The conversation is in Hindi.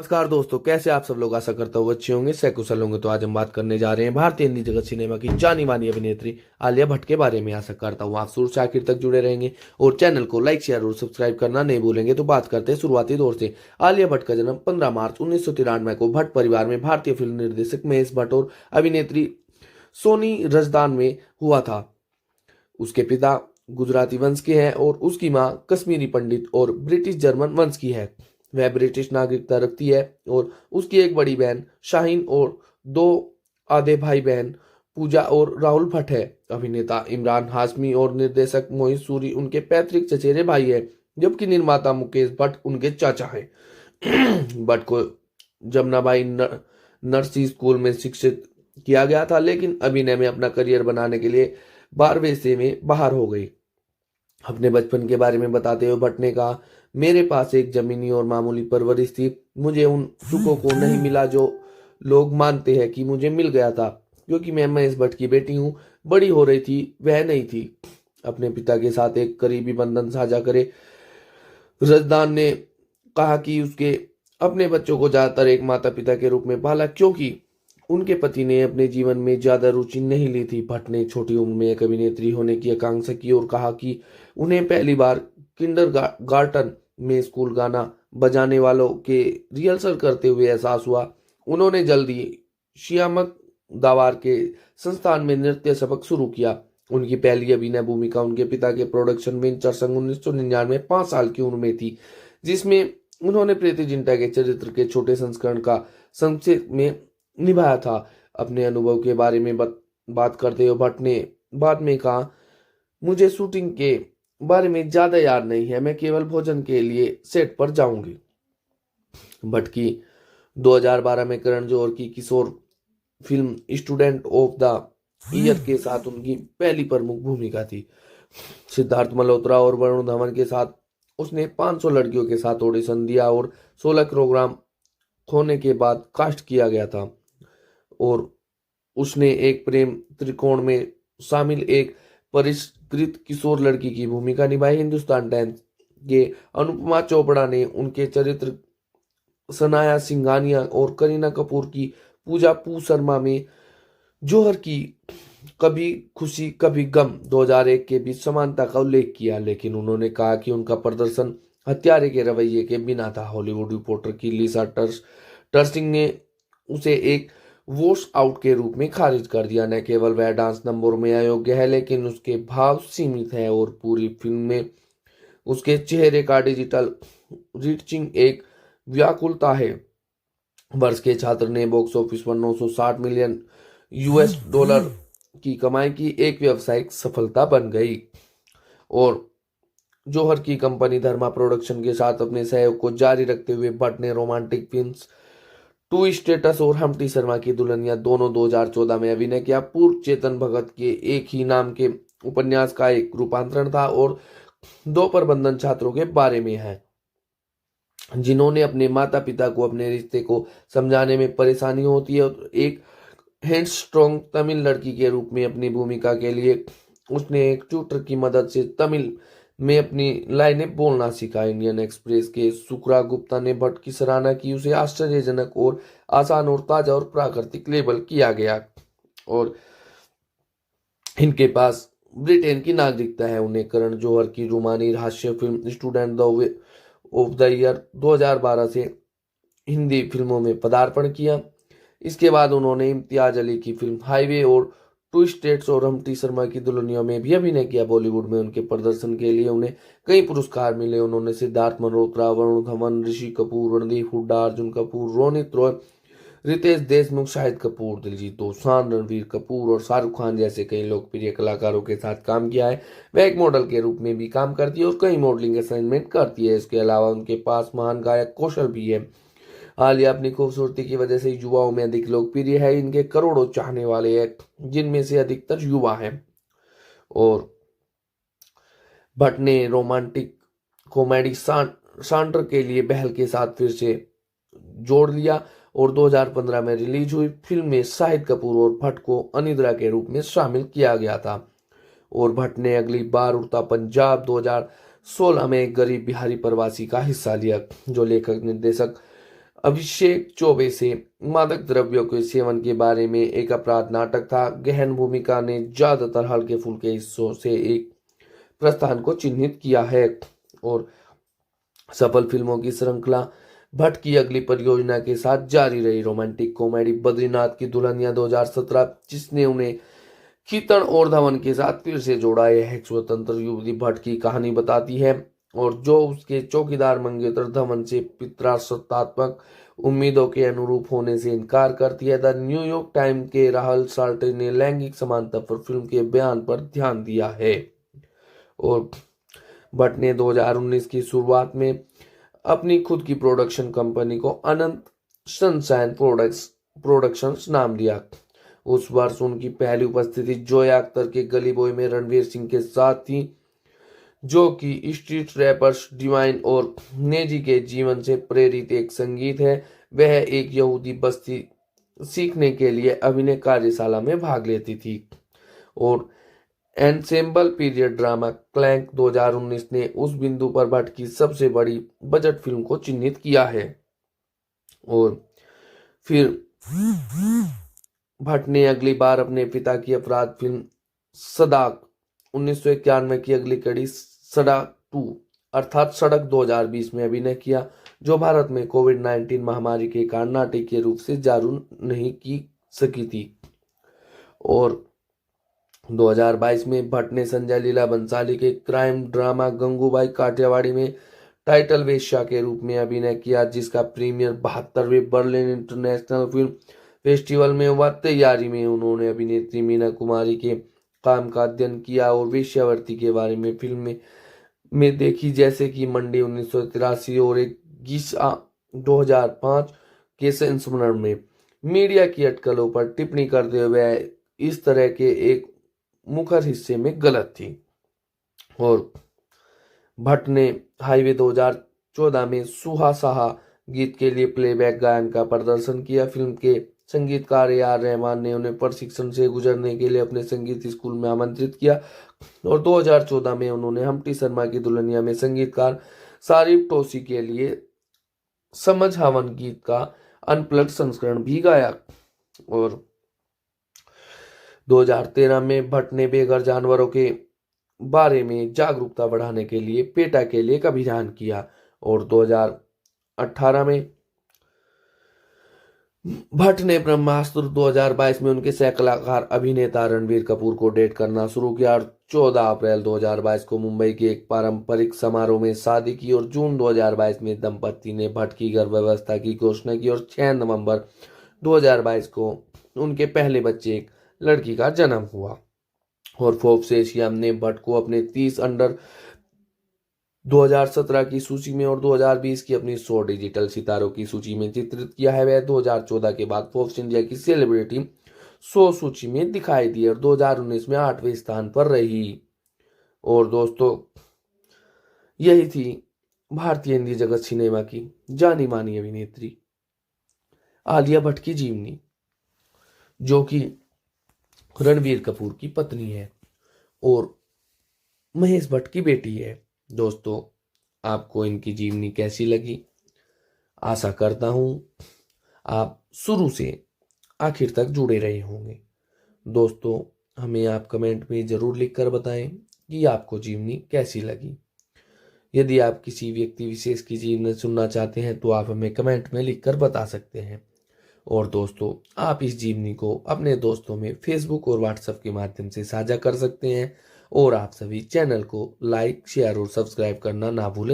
नमस्कार दोस्तों, कैसे आप सब लोग। आशा करता हूँ अच्छे होंगे, सकुशल होंगे। तो आज हम बात करने जा रहे हैं भारतीय हिंदी जगत सिनेमा की जानी मानी अभिनेत्री आलिया भट्ट के बारे में। आशा करता हूँ आप शुरू से आखिर तक जुड़े रहेंगे और चैनल को लाइक शेयर और सब्सक्राइब करना नहीं भूलेंगे। तो बात करते हैं शुरुआती दौर से। आलिया भट्ट का जन्म 15 मार्च 1993 को भट्ट परिवार में भारतीय फिल्म निर्देशक महेश भट्ट और अभिनेत्री सोनी रजदान में हुआ था। उसके पिता गुजराती वंश के हैं और उसकी माँ कश्मीरी पंडित और ब्रिटिश जर्मन वंश की है। वह ब्रिटिश नागरिकता रखती है और उसकी एक बड़ी बहन शाहीन और दो आधे भाई बहन पूजा और राहुल भट्ट है। अभिनेता इमरान हाशमी और निर्देशक मोहित सूरी उनके पैतृक चचेरे भाई है, जबकि निर्माता मुकेश भट्ट उनके चाचा हैं। भट्ट को जमनाबाई नरसी स्कूल में शिक्षित किया गया था, लेकिन अभिनय में अपना करियर बनाने के लिए 12वें से में बाहर हो गई। अपने बचपन के बारे में बताते हुए भट्ट ने कहा, मेरे पास एक जमीनी और मामूली परवरिश थी। मुझे उन सुखों को नहीं मिला जो लोग मानते हैं कि मुझे मिल गया था, क्योंकि मैं महेश भट्ट की बेटी हूँ। बड़ी हो रही थी, वह नहीं थी। अपने पिता के साथ एक करीबी बंधन साझा करे रजदान ने कहा कि उसके अपने बच्चों को ज्यादातर एक माता पिता के रूप में पाला, क्योंकि उनके पति ने अपने जीवन में ज्यादा रुचि नहीं ली थी। भट्ट ने छोटी उम्र में एक अभिनेत्री होने की आकांक्षा की और कहा कि उन्हें पहली बार किंडरगार्टन में स्कूल गाना बजाने वालों के रिहर्सल करते हुए एहसास हुआ। उन्होंने जल्दी श्यामक दावार के संस्थान में नृत्य सबक शुरू किया। उनकी पहली अभिनय भूमिका उनके पिता के प्रोडक्शन वेंचर संग 1999 में 5 साल की उम्र में थी, जिसमें उन्होंने प्रीति जिंटा के चरित्र के छोटे संस्करण का संक्षेप में निभाया था। अपने अनुभव के बारे में बात करते हुए भट्ट ने बाद में कहा, मुझे शूटिंग के बारे में ज्यादा याद नहीं है, मैं केवल भोजन के लिए सेट पर जाऊंगी। भट्ट की 2012 में करण जौहर की किशोर film student of the year के साथ उनकी पहली प्रमुख भूमिका थी। सिद्धार्थ मल्होत्रा और वरुण धवन के साथ उसने 500 लड़कियों के साथ ऑडिशन दिया और 16 किलोग्राम खोने के बाद कास्ट किया गया था। और उसने एक प्रेम त्रिकोण में शामिल एक परिष्कृत किशोर लड़की की भूमिका निभाई। हिंदुस्तान टाइम्स के अनुपमा चोपड़ा ने उनके चरित्र सनाया सिंघानिया और करीना कपूर की पूजा पू शर्मा में जौहर की कभी खुशी कभी गम 2001 के बीच समानता का उल्लेख किया, लेकिन उन्होंने कहा कि उनका प्रदर्शन हत्यारे के रवैये के बिना था। हॉलीवुड रिपोर्टर की लिसा टर्सिंग ने उसे एक वॉश आउट के रूप में खारिज कर दिया। न केवल वह डांस नंबरों में अयोग्य है, लेकिन उसके भाव सीमित है और पूरी फिल्म में उसके चेहरे का डिजिटल रीचिंग एक व्याकुलता है। वर्ष के छात्र ने बॉक्स ऑफिस पर 960 मिलियन यूएस डॉलर की कमाई की, एक व्यावसायिक सफलता बन गई। और जौहर की कंपनी धर्मा प्रोडक्शन के साथ अपने सहयोग को जारी रखते हुए भट्ट ने रोमांटिक फिल्म्स टू स्टेटस और हमटी शर्मा की दुल्हनिया दोनों 2014 में अभिनय किया। पूर्व चेतन भगत के एक ही नाम के उपन्यास का एक रूपांतरण था और 2 प्रबंधन छात्रों के बारे में है, जिन्होंने अपने माता पिता को अपने रिश्ते को समझाने में परेशानी होती है। और एक हैंड स्ट्रॉन्ग तमिल लड़की के रूप में अपनी भूमिका के लिए उसने एक ट्यूटर की मदद से तमिल में अपनी लाइनें बोलना सीखा। इंडियन एक्सप्रेस के सुकरा गुप्ता ने भट्ट की सराहना की। उसे आश्चर्यजनक और आसान और ताजा और प्राकृतिक लेबल किया गया और इनके पास ब्रिटेन की नागरिकता है। उन्हें करण जौहर की रोमानी हास्य film student of the year 2012 से हिंदी फिल्मों में पदार्पण किया। इसके बाद उन्होंने इम्तियाज अली की फिल्म हाईवे और टू स्टेट्स और हमटी शर्मा की दुल्हनिया में भी अभिनय किया। बॉलीवुड में उनके प्रदर्शन के लिए उन्हें कई पुरस्कार मिले। उन्होंने सिद्धार्थ मल्होत्रा, वरुण धवन, ऋषि कपूर, रणदीप हुड्डा, अर्जुन कपूर, रोनित रॉय, रितेश देशमुख, शाहिद कपूर, दिलजीत दोसांझ, रणवीर कपूर और शाहरुख खान जैसे कई लोकप्रिय कलाकारों के साथ काम किया है। वह एक मॉडल के रूप में भी काम करती है और कई मॉडलिंग असाइनमेंट करती है। इसके अलावा उनके पास महान गायक कौशल भी है। आलिया अपनी खूबसूरती की वजह से युवाओं में अधिक लोकप्रिय है। इनके करोड़ों चाहने वाले हैं, जिनमें से अधिकतर युवा हैं। और भट्ट ने रोमांटिक कॉमेडी सांडर के लिए बहल के साथ फिर से जोड़ लिया और 2015 में रिलीज हुई फिल्म में शाहिद कपूर और भट्ट को अनिद्रा के रूप में शामिल किया गया था। और भट्ट ने अगली बार उड़ता पंजाब 2016 में एक गरीब बिहारी प्रवासी का हिस्सा लिया, जो लेखक निर्देशक अभिषेक चौबे से मादक द्रव्यों के सेवन के बारे में एक अपराध नाटक था। गहन भूमिका ने ज्यादातर हल्के फुल्के हिस्सों से एक प्रस्थान को चिन्हित किया है और सफल फिल्मों की श्रृंखला भट्ट की अगली परियोजना के साथ जारी रही। रोमांटिक कॉमेडी बद्रीनाथ की दुल्हनिया 2017, जिसने उन्हें कीर्तन और धवन के साथ फिर से जोड़ा। यह एक स्वतंत्र युवती भट्ट की कहानी बताती है और जो उसके चौकीदार मंगेतर धवन से पितृसत्तात्मक उम्मीदों के अनुरूप होने से इनकार करती है। द न्यूयॉर्क टाइम के राहल साल्टे ने लैंगिक समानता पर फिल्म के बयान पर ध्यान दिया है और भट्ट ने 2019 की शुरुआत में अपनी खुद की प्रोडक्शन कंपनी को अनंत सनशाइन प्रोडक्शंस नाम दिया। उस वर्ष उनकी पहली उपस्थिति जोया अख्तर के गली बॉय में रणवीर सिंह के साथ थी, जो कि स्ट्रीट रैपर्स डिवाइन और नेजी के जीवन से प्रेरित एक संगीत है। वह एक यहूदी बस्ती सीखने के लिए अभिनय कार्यशाला में भाग लेती थी और एनसेम्बल पीरियड ड्रामा क्लैंक 2019 ने उस बिंदु पर भट्ट की सबसे बड़ी बजट फिल्म को चिन्हित किया है। और फिर भट्ट ने अगली बार अपने पिता की अपराध फिल्म सदाक 1991 की अगली कड़ी सड़क 2 अर्थात सड़क 2020 में अभिनय किया, जो भारत में कोविड-19 महामारी के कारण नाटकीय रूप से जारी नहीं की सकी थी। और 2022 में भट्ट ने संजय लीला भंसाली के क्राइम ड्रामा गंगूबाई काठियावाड़ी में टाइटल वेश्या के रूप में अभिनय किया, जिसका प्रीमियर 72वें बर्लिन इंटरनेशनल फिल्म फेस्टिवल में हुआ। तैयारी में उन्होंने अभिनेत्री मीना कुमारी के काम का अध्ययन किया और वेश्यावृत्ति के बारे में फिल्म में देखी, जैसे कि मंडी 1983 और एक गीसा 2005 के संस्मरण में। मीडिया की अटकलों पर टिप्पणी करते हुए इस तरह के एक मुखर हिस्से में गलत थी। और भट्ट ने हाईवे 2014 में सुहा साहा गीत के लिए प्लेबैक गायन का प्रदर्शन किया। फिल्म के संगीतकार ए.आर. रहमान ने उन्हें प्रशिक्षण से गुजरने के लिए अपने संगीत स्कूल में आमंत्रित किया और 2014 में उन्होंने हम्प्टी शर्मा की दुल्हनिया में संगीतकार सारिब टोसी के लिए समझ हवन गीत का अनप्लग्ड संस्करण भी गाया। और 2013 में भट्ट ने बेघर जानवरों के बारे में जागरूकता बढ़ाने के लिए पेटा के लिए एक अभियान किया और 2018 में भट्ट ने ब्रह्मास्त्र 2022 में उनके सह कलाकार अभिनेता रणबीर कपूर को डेट करना शुरू किया और 14 अप्रैल 2022 को मुंबई के एक पारंपरिक समारोह में शादी की और जून 2022 में दंपति ने भट्ट की गर्भावस्था की घोषणा की और 6 नवंबर 2022 को उनके पहले बच्चे एक लड़की का जन्म हुआ। और फोर्ब्स एशिया ने भट्ट को अपने 30 अंडर 2017 की सूची में और 2020 की अपनी 100 डिजिटल सितारों की सूची में चित्रित किया है। वह 2014 के बाद फोर्ब्स इंडिया की सेलिब्रिटी 100 सूची में दिखाई दी और 2019 में 8वें स्थान पर रही। और दोस्तों, यही थी भारतीय हिंदी जगत सिनेमा की जानी मानी अभिनेत्री आलिया भट्ट की जीवनी, जो कि रणबीर कपूर की पत्नी है और महेश भट्ट की बेटी है। दोस्तों, आपको इनकी जीवनी कैसी लगी? आशा करता हूं आप शुरू से आखिर तक जुड़े रहे होंगे। दोस्तों, हमें आप कमेंट में जरूर लिखकर बताएं कि आपको जीवनी कैसी लगी। यदि आप किसी व्यक्ति विशेष की जीवनी सुनना चाहते हैं तो आप हमें कमेंट में लिखकर बता सकते हैं। और दोस्तों, आप इस जीवनी को अपने दोस्तों में फेसबुक और व्हाट्सएप के माध्यम से साझा कर सकते हैं और आप सभी चैनल को लाइक, शेयर और सब्सक्राइब करना ना भूलें।